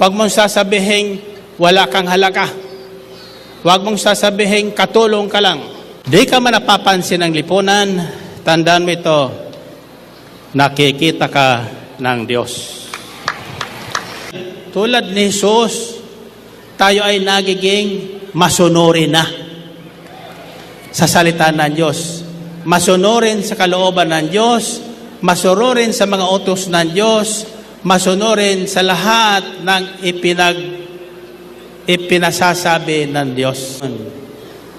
Huwag mong sasabihin wala kang halaga. Huwag mong sasabihin katulong ka lang. Di ka man napapansin ng lipunan, tandaan mo ito, nakikita ka ng Diyos. Tulad ni Jesus, tayo ay nagiging masunurin na sa salita ng Diyos. Masunurin sa kalooban ng Diyos, masunurin sa mga utos ng Diyos, masunurin sa lahat ng ipinasasabi ng Diyos.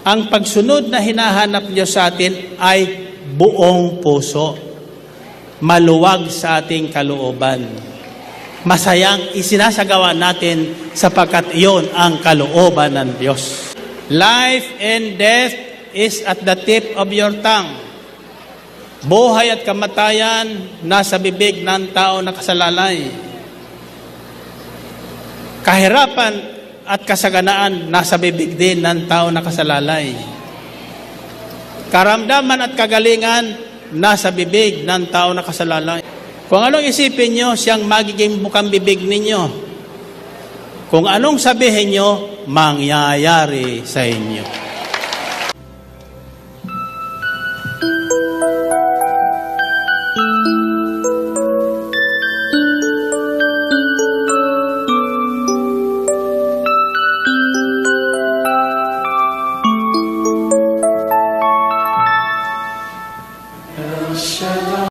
Ang pagsunod na hinahanap Diyos sa atin ay buong puso, maluwag sa ating kalooban. Masayang isinasagawa natin sapagkat iyon ang kalooban ng Diyos. Life and death is at the tip of your tongue. Buhay at kamatayan nasa bibig ng tao na kasalalay. Kahirapan at kasaganaan nasa bibig din ng tao na kasalalay. Karamdaman at kagalingan nasa bibig ng tao na kasalalay. Kung anong isipin nyo, siyang magiging bukang bibig ninyo. Kung anong sabihin nyo, mangyayari sa inyo.